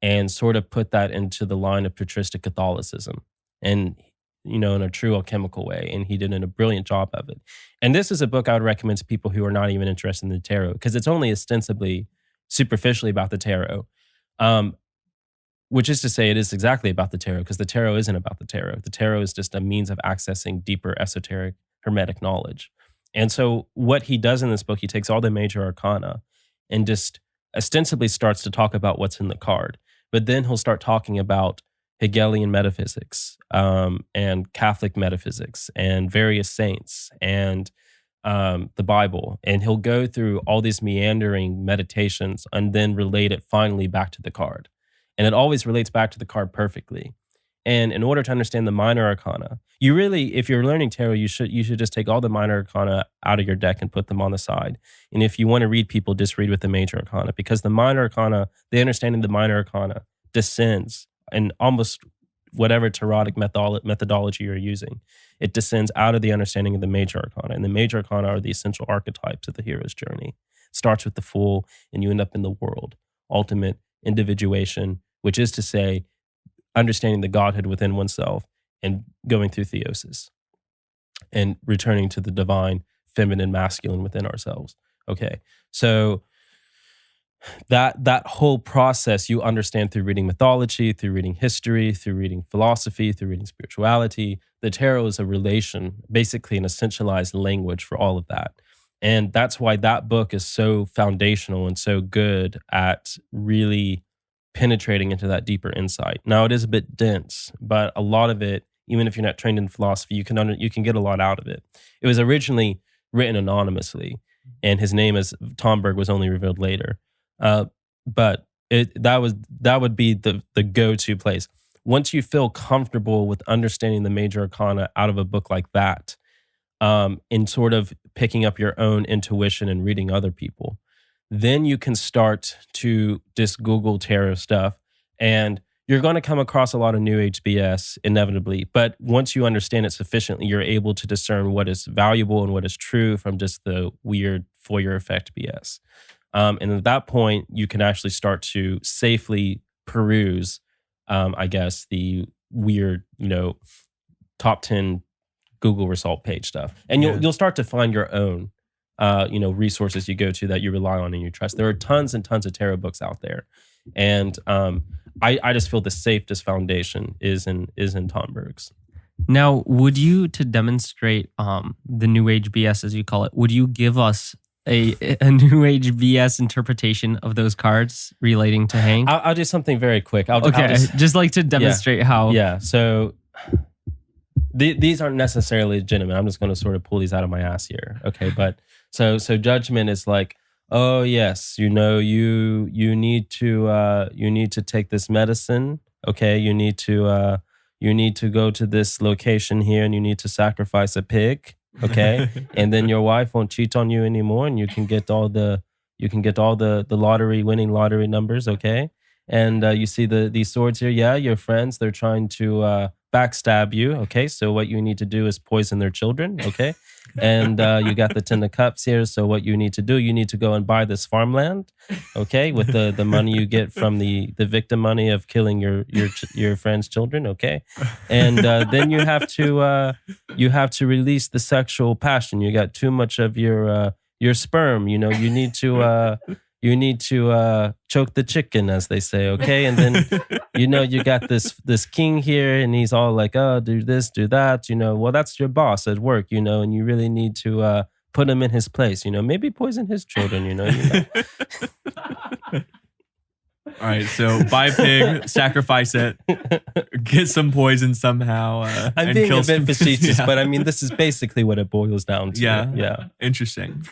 and sort of put that into the line of patristic Catholicism, and in a true alchemical way. And he did a brilliant job of it. And this is a book I would recommend to people who are not even interested in the tarot, because it's only ostensibly superficially about the tarot. Which is to say, it is exactly about the tarot, because the tarot isn't about the tarot. The tarot is just a means of accessing deeper esoteric hermetic knowledge. And so what he does in this book, he takes all the major arcana and just ostensibly starts to talk about what's in the card. But then he'll start talking about Hegelian metaphysics, and Catholic metaphysics, and various saints, and the Bible. And he'll go through all these meandering meditations and then relate it finally back to the card. And it always relates back to the card perfectly. And in order to understand the minor arcana, you really, if you're learning tarot, you should just take all the minor arcana out of your deck and put them on the side. And if you want to read people, just read with the major arcana, because the minor arcana, the understanding of the minor arcana descends in almost whatever tarot methodology you're using. It descends out of the understanding of the major arcana. And the major arcana are the essential archetypes of the hero's journey. It starts with the Fool, and you end up in the world. Ultimate individuation, which is to say, understanding the Godhead within oneself and going through theosis and returning to the divine, feminine, masculine within ourselves. Okay, so that whole process you understand through reading mythology, through reading history, through reading philosophy, through reading spirituality. The tarot is a relation, basically an essentialized language for all of that. And that's why that book is so foundational and so good at really penetrating into that deeper insight. Now, it is a bit dense, but a lot of it, even if you're not trained in philosophy, you can get a lot out of it. It was originally written anonymously, and his name as Tom Berg was only revealed later. But that would be the go-to place. Once you feel comfortable with understanding the major arcana out of a book like that, and sort of picking up your own intuition and reading other people, then you can start to just Google tarot stuff, and you're going to come across a lot of New Age BS inevitably. But once you understand it sufficiently, you're able to discern what is valuable and what is true from just the weird Fourier effect BS. And at that point, you can actually start to safely peruse, I guess, the weird, top 10 Google result page stuff. And you'll start to find your own resources you go to that you rely on and you trust. There are tons and tons of tarot books out there. And I just feel the safest foundation is in Tom Berg's. Now, would you, to demonstrate the New Age BS, as you call it, would you give us a New Age BS interpretation of those cards relating to Hank? I'll do something very quick. I'll just like to demonstrate how. Yeah, so these aren't necessarily legitimate. I'm just going to sort of pull these out of my ass here. Okay, but so judgment is like, oh yes, you need to take this medicine. Okay, you need to go to this location here, and you need to sacrifice a pig. Okay, and then your wife won't cheat on you anymore, and you can get all the winning lottery numbers. Okay, and you see these swords here. Yeah, your friends, they're trying to backstab you. Okay, so what you need to do is poison their children. Okay, and you got the 10 of cups here. So what you need to do, you need to go and buy this farmland. Okay, with the money you get from the victim money of killing your friend's children. Okay, and then you have to release the sexual passion. You got too much of your sperm. You need to choke the chicken, as they say. Okay, and then you got this king here, and he's all like, oh, do this, do that. Well, that's your boss at work. And you really need to put him in his place. Maybe poison his children. All right, so buy a pig, sacrifice it, get some poison somehow. I'm being a bit facetious, but I mean, this is basically what it boils down to. Yeah. Interesting.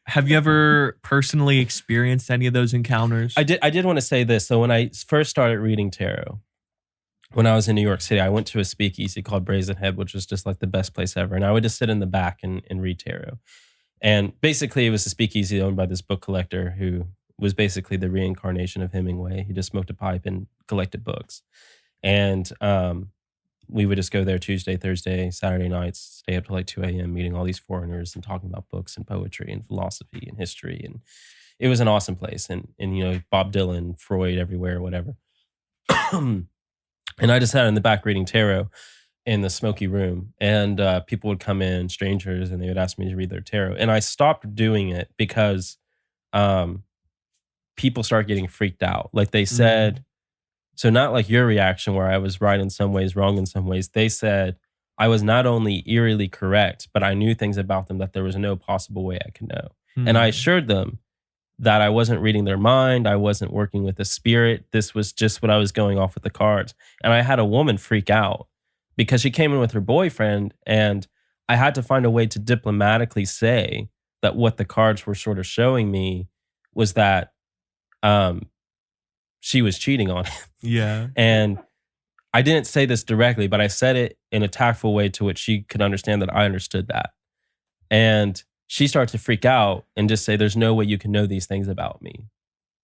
Have you ever personally experienced any of those encounters? I did want to say this. So when I first started reading tarot, when I was in New York City, I went to a speakeasy called Brazen Head, which was just like the best place ever. And I would just sit in the back and read tarot. And basically, it was a speakeasy owned by this book collector who was basically the reincarnation of Hemingway. He just smoked a pipe and collected books. And we would just go there Tuesday, Thursday, Saturday nights, stay up till like 2 a.m. meeting all these foreigners and talking about books and poetry and philosophy and history. And it was an awesome place. And Bob Dylan, Freud everywhere, whatever. And I just sat in the back reading tarot in the smoky room. And people would come in, strangers, and they would ask me to read their tarot. And I stopped doing it because people start getting freaked out. Like they said, so not like your reaction where I was right in some ways, wrong in some ways. They said I was not only eerily correct, but I knew things about them that there was no possible way I could know. And I assured them that I wasn't reading their mind. I wasn't working with the spirit. This was just what I was going off with the cards. And I had a woman freak out because she came in with her boyfriend, and I had to find a way to diplomatically say that what the cards were sort of showing me was that um, she was cheating on him. Yeah. And I didn't say this directly, but I said it in a tactful way to which she could understand that I understood that. And she started to freak out and just say, there's no way you can know these things about me.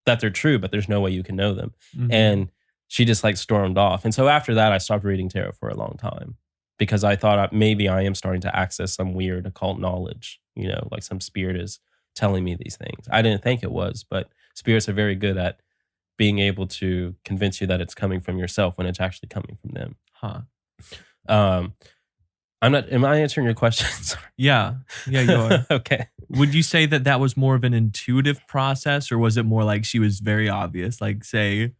That they're true, but there's no way you can know them. Mhm. And she just like stormed off. And so after that, I stopped reading tarot for a long time because I thought maybe I am starting to access some weird occult knowledge, like some spirit is telling me these things. I didn't think it was, but spirits are very good at being able to convince you that it's coming from yourself when it's actually coming from them. Huh. Am I answering your question? Sorry. Yeah, you are. Okay. Would you say that was more of an intuitive process, or was it more like she was very obvious? Like, say,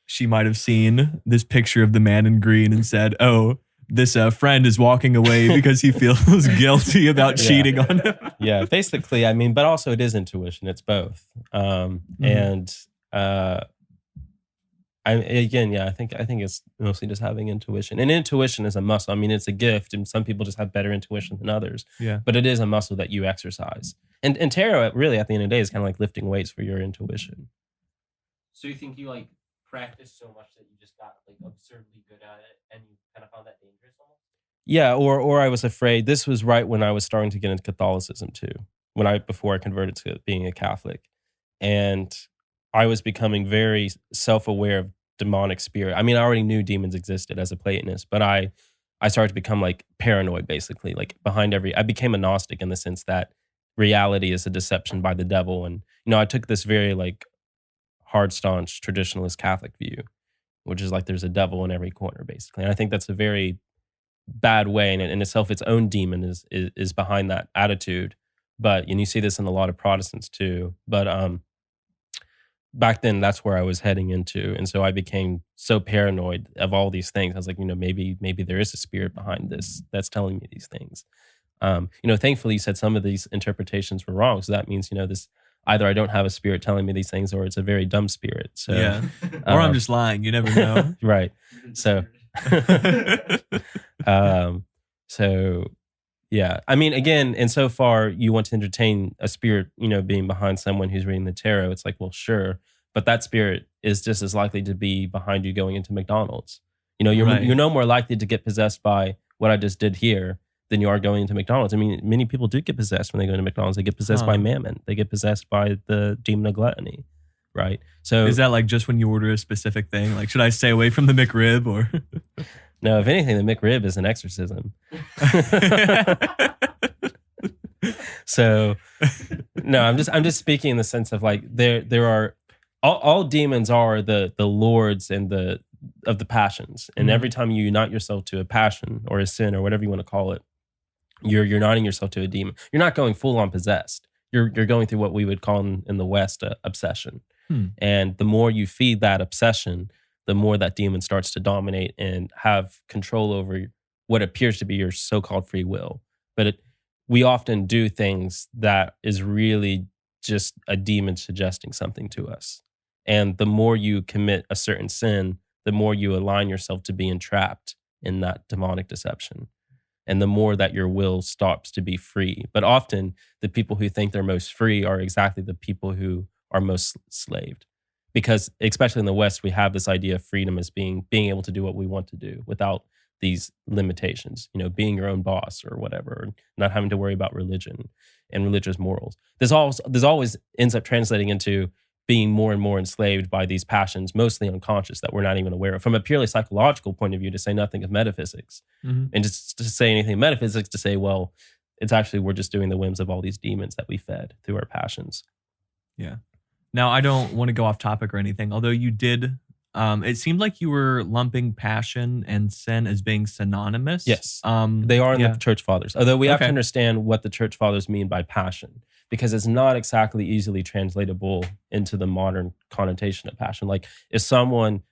she might have seen this picture of the man in green and said, "Oh, this friend is walking away because he feels guilty about cheating on him." Yeah, basically, but also it is intuition. It's both. And I think it's mostly just having intuition. And intuition is a muscle. It's a gift, and some people just have better intuition than others. Yeah. But it is a muscle that you exercise. And tarot, really, at the end of the day, is kind of like lifting weights for your intuition. So you think you practice so much that you just got absurdly good at it, and you kind of found that dangerous almost? Yeah, or I was afraid. This was right when I was starting to get into Catholicism too. Before I converted to being a Catholic, and I was becoming very self-aware of demonic spirit. I already knew demons existed as a Platonist, but I started to become paranoid, basically. I became a Gnostic in the sense that reality is a deception by the devil. And, I took this very hard, staunch, traditionalist Catholic view, which is there's a devil in every corner, basically. And I think that's a very bad way, and in itself, its own demon is behind that attitude. And you see this in a lot of Protestants too. But back then, that's where I was heading into. And so I became so paranoid of all these things. I was like, maybe there is a spirit behind this that's telling me these things. Thankfully, you said some of these interpretations were wrong. So that means, this either I don't have a spirit telling me these things, or it's a very dumb spirit. So, yeah. Or I'm just lying. You never know. Right. So, yeah. Again, insofar you want to entertain a spirit, being behind someone who's reading the tarot, it's well, sure. But that spirit is just as likely to be behind you going into McDonald's. You're no more likely to get possessed by what I just did here than you are going into McDonald's. Many people do get possessed when they go into McDonald's. They get possessed by mammon. They get possessed by the demon of gluttony. Right. So is that just when you order a specific thing? Should I stay away from the McRib or? No, if anything, the McRib is an exorcism. So, no, I'm just speaking in the sense of there are all demons are the lords and of the passions, and every time you unite yourself to a passion or a sin or whatever you want to call it, you're uniting yourself to a demon. You're not going full on possessed. You're going through what we would call in the West obsession, and the more you feed that obsession, the more that demon starts to dominate and have control over what appears to be your so-called free will. But we often do things that is really just a demon suggesting something to us. And the more you commit a certain sin, the more you align yourself to be entrapped in that demonic deception. And the more that your will stops to be free. But often the people who think they're most free are exactly the people who are most slaved. Because especially in the West, we have this idea of freedom as being able to do what we want to do without these limitations, being your own boss or whatever, or not having to worry about religion and religious morals. This always ends up translating into being more and more enslaved by these passions, mostly unconscious, that we're not even aware of. From a purely psychological point of view, to say nothing of metaphysics, and just to say anything metaphysics, to say, well, it's actually we're just doing the whims of all these demons that we fed through our passions. Yeah. Now, I don't want to go off topic or anything, although you did, it seemed like you were lumping passion and sin as being synonymous. Yes, they are in the Church Fathers. Although we have to understand what the Church Fathers mean by passion, because it's not exactly easily translatable into the modern connotation of passion. If someone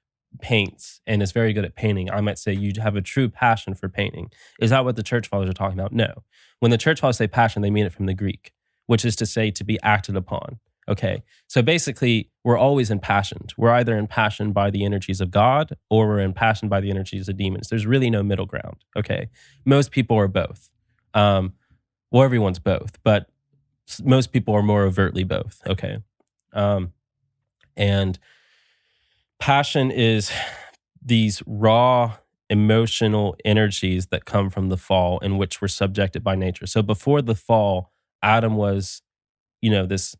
paints and is very good at painting, I might say you have a true passion for painting. Is that what the Church Fathers are talking about? No. When the Church Fathers say passion, they mean it from the Greek, which is to say to be acted upon. Okay. So basically, we're always impassioned. We're either impassioned by the energies of God or we're impassioned by the energies of demons. There's really no middle ground. Okay. Most people are both. Well, everyone's both, but most people are more overtly both. Okay. And passion is these raw emotional energies that come from the fall in which we're subjected by nature. So before the fall, Adam was, this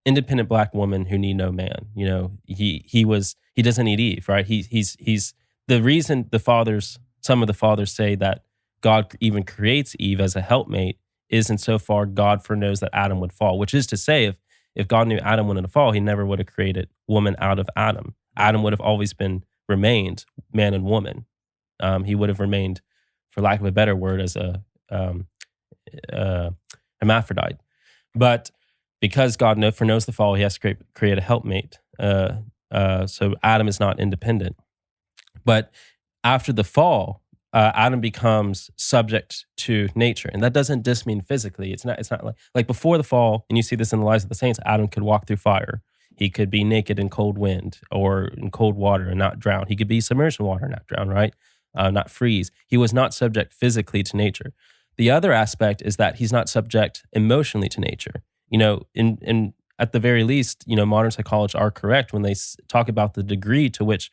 independent black woman who need no man. He doesn't need Eve, right? He's the reason some of the fathers say that God even creates Eve as a helpmate is insofar God foreknows that Adam would fall, which is to say, if God knew Adam wanted to fall, he never would have created woman out of Adam. Adam would have always remained man and woman. He would have remained, for lack of a better word, as a hermaphrodite. But because God foreknows the fall, he has to create a helpmate. So Adam is not independent. But after the fall, Adam becomes subject to nature, and that doesn't just mean physically. It's not like before the fall, and you see this in the lives of the saints. Adam could walk through fire. He could be naked in cold wind or in cold water and not drown. He could be submerged in water and not drown, right? Not freeze. He was not subject physically to nature. The other aspect is that he's not subject emotionally to nature. In at the very least, modern psychologists are correct when they talk about the degree to which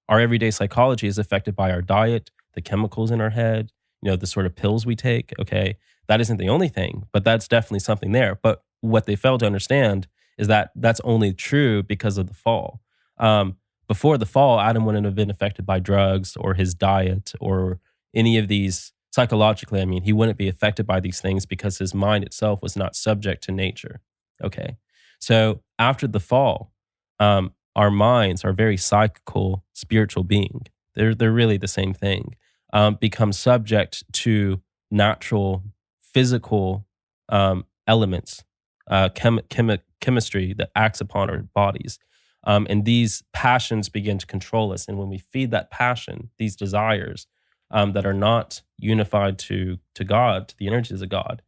our everyday psychology is affected by our diet, the chemicals in our head, the sort of pills we take. Okay, that isn't the only thing, but that's definitely something there. But what they fail to understand is that that's only true because of the fall. Before the fall, Adam wouldn't have been affected by drugs or his diet or any of these psychologically. I mean, he wouldn't be affected by these things because his mind itself was not subject to nature. Okay, so after the fall, our minds are very psychical, spiritual being. They're really the same thing. Become subject to natural, physical elements, chemistry that acts upon our bodies. And these passions begin to control us. And when we feed that passion, these desires that are not unified to God, to the energies of God,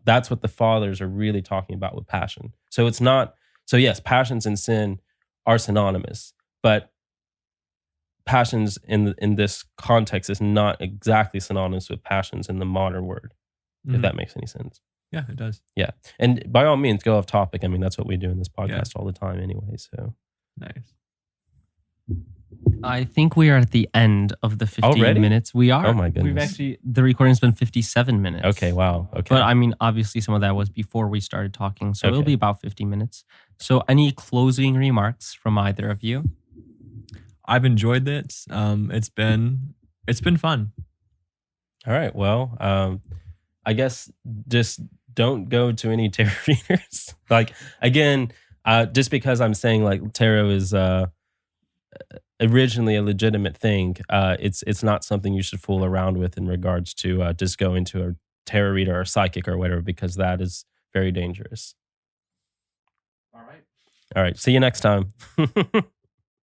that's what the fathers are really talking about with passion. So it's not, so yes, passions and sin are synonymous, but passions in this context is not exactly synonymous with passions in the modern word, if that makes any sense. Yeah, it does. Yeah. And by all means, go off topic. I mean, that's what we do in this podcast all the time anyway. So nice. I think we are at the end of the 15 Already? minutes. We are. Oh my goodness. The recording's been 57 minutes. Okay, wow. Okay. But I mean, obviously some of that was before we started talking. So it'll be about 50 minutes. So any closing remarks from either of you? I've enjoyed this. It's been fun. All right. Well, I guess just don't go to any tarot readers. Like, again, just because I'm saying like tarot is originally a legitimate thing, it's not something you should fool around with in regards to just going to a tarot reader or psychic or whatever, because that is very dangerous. All right. See you next time.